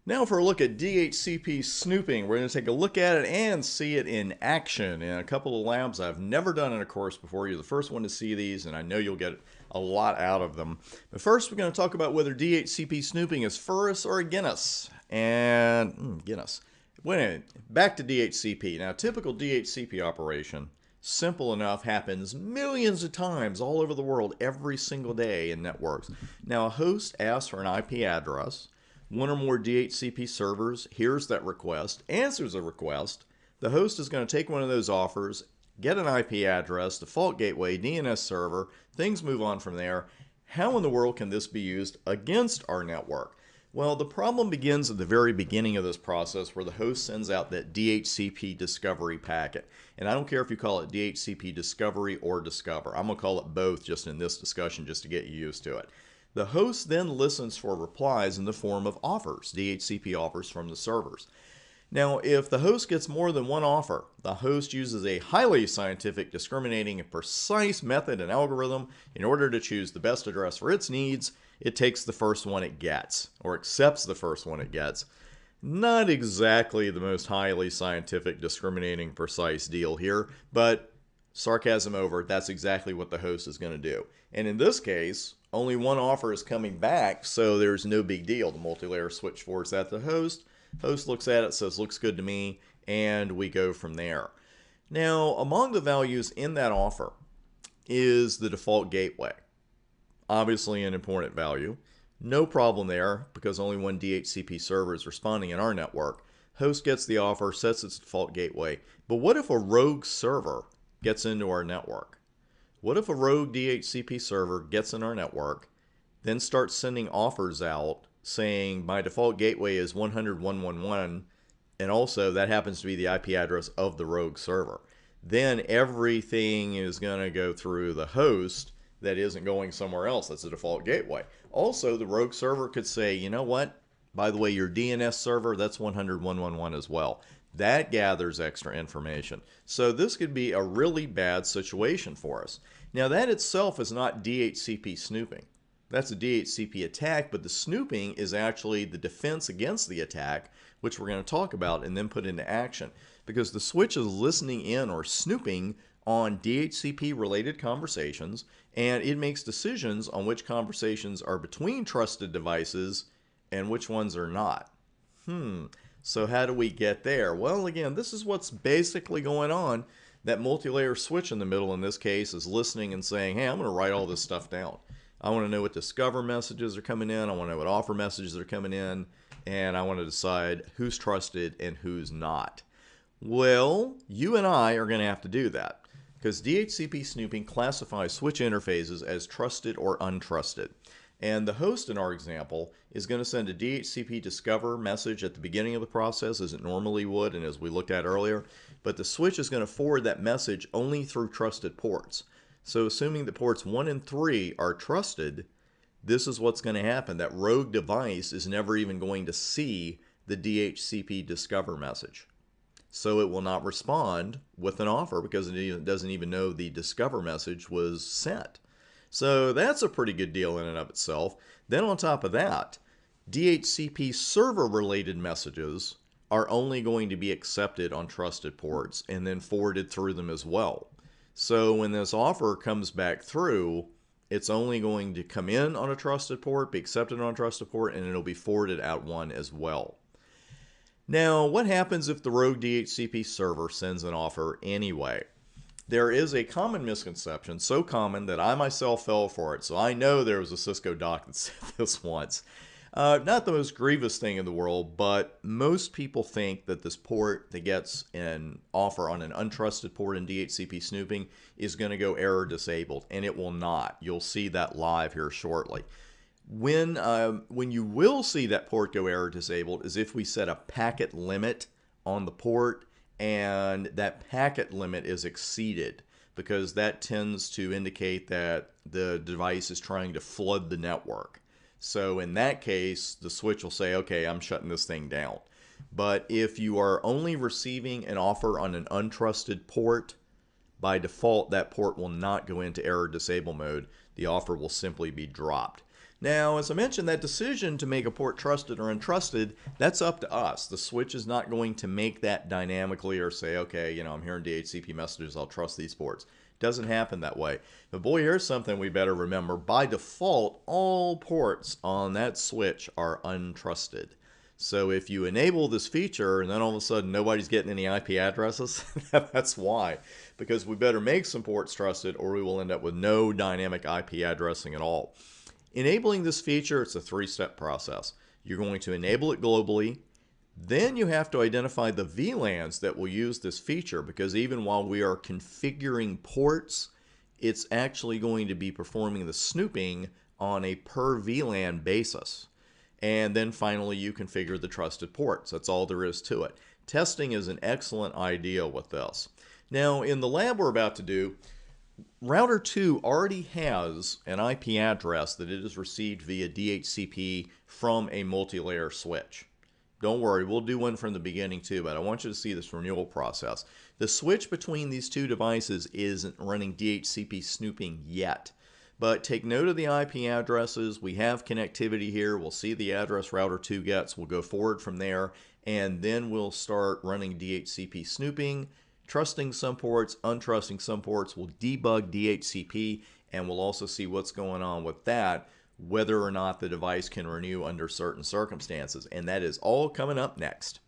Now for a look at DHCP snooping, we're going to take a look at it and see it in action in a couple of labs I've never done in a course before. You're the first one to see these, and I know you'll get a lot out of them. But first, we're going to talk about whether DHCP snooping is for us or against us. And Guinness. Back to DHCP. Now, typical DHCP operation, simple enough, happens millions of times all over the world every single day in networks. Now, a host asks for an IP address. One or more DHCP servers hears that request, answers the request. The host is going to take one of those offers, get an IP address, default gateway, DNS server, things move on from there. How in the world can this be used against our network? Well, the problem begins at the very beginning of this process where the host sends out that DHCP discovery packet. And I don't care if you call it DHCP discovery or discover. I'm going to call it both just in this discussion just to get you used to it. The host then listens for replies in the form of offers, DHCP offers from the servers. Now, if the host gets more than one offer, the host uses a highly scientific, discriminating, and precise method and algorithm in order to choose the best address for its needs. It takes the first one it gets, or accepts the first one it gets. Not exactly the most highly scientific, discriminating, precise deal here, but sarcasm over, that's exactly what the host is going to do. And in this case, only one offer is coming back, so there's no big deal. The multi-layer switch forwards that to the host. Host looks at it, says, looks good to me, and we go from there. Now, among the values in that offer is the default gateway. Obviously an important value. No problem there, because only one DHCP server is responding in our network. Host gets the offer, sets its default gateway. But what if a rogue server gets into our network? What if a rogue DHCP server gets in our network, then starts sending offers out saying my default gateway is 100.111, and also that happens to be the IP address of the rogue server? Then everything is going to go through the host that isn't going somewhere else. That's the default gateway. Also, the rogue server could say, you know what? By the way, your DNS server, that's 100.111 as well. That gathers extra information. So this could be a really bad situation for us. Now that itself is not DHCP snooping. That's a DHCP attack, but the snooping is actually the defense against the attack, which we're going to talk about and then put into action. Because the switch is listening in or snooping on DHCP related conversations, and it makes decisions on which conversations are between trusted devices and which ones are not. So how do we get there? Well, again, this is what's basically going on. That multi-layer switch in the middle in this case is listening and saying, hey, I'm going to write all this stuff down. I want to know what discover messages are coming in. I want to know what offer messages are coming in. And I want to decide who's trusted and who's not. Well, you and I are going to have to do that because DHCP snooping classifies switch interfaces as trusted or untrusted. And the host in our example is going to send a DHCP discover message at the beginning of the process as it normally would and as we looked at earlier. But the switch is going to forward that message only through trusted ports. So assuming that ports 1 and 3 are trusted, this is what's going to happen. That rogue device is never even going to see the DHCP discover message. So it will not respond with an offer because it doesn't even know the discover message was sent. So that's a pretty good deal in and of itself. Then on top of that, DHCP server-related messages are only going to be accepted on trusted ports and then forwarded through them as well. So when this offer comes back through, it's only going to come in on a trusted port, be accepted on a trusted port, and it'll be forwarded out one as well. Now, what happens if the rogue DHCP server sends an offer anyway? There is a common misconception, so common that I myself fell for it. So I know there was a Cisco doc that said this once. Not the most grievous thing in the world, but most people think that this port that gets an offer on an untrusted port in DHCP snooping is going to go error disabled, and it will not. You'll see that live here shortly. When you will see that port go error disabled is if we set a packet limit on the port and that packet limit is exceeded, because that tends to indicate that the device is trying to flood the network. So in that case, the switch will say, okay, I'm shutting this thing down. But if you are only receiving an offer on an untrusted port, by default, that port will not go into error disable mode. The offer will simply be dropped. Now, as I mentioned, that decision to make a port trusted or untrusted, that's up to us. The switch is not going to make that dynamically or say, okay, I'm hearing DHCP messages, I'll trust these ports. Doesn't happen that way. But boy, here's something we better remember. By default, all ports on that switch are untrusted. So if you enable this feature and then all of a sudden nobody's getting any IP addresses, that's why. Because we better make some ports trusted or we will end up with no dynamic IP addressing at all. Enabling this feature, it's a three-step process. You're going to enable it globally. Then you have to identify the VLANs that will use this feature, because even while we are configuring ports, it's actually going to be performing the snooping on a per VLAN basis. And then finally you configure the trusted ports. That's all there is to it. Testing is an excellent idea with this. Now in the lab we're about to do, Router 2 already has an IP address that it has received via DHCP from a multi-layer switch. Don't worry, we'll do one from the beginning too, but I want you to see this renewal process. The switch between these two devices isn't running DHCP snooping yet. But take note of the IP addresses. We have connectivity here. We'll see the address Router 2 gets. We'll go forward from there, and then we'll start running DHCP snooping, trusting some ports, untrusting some ports. We'll debug DHCP, and we'll also see what's going on with that, whether or not the device can renew under certain circumstances. And that is all coming up next.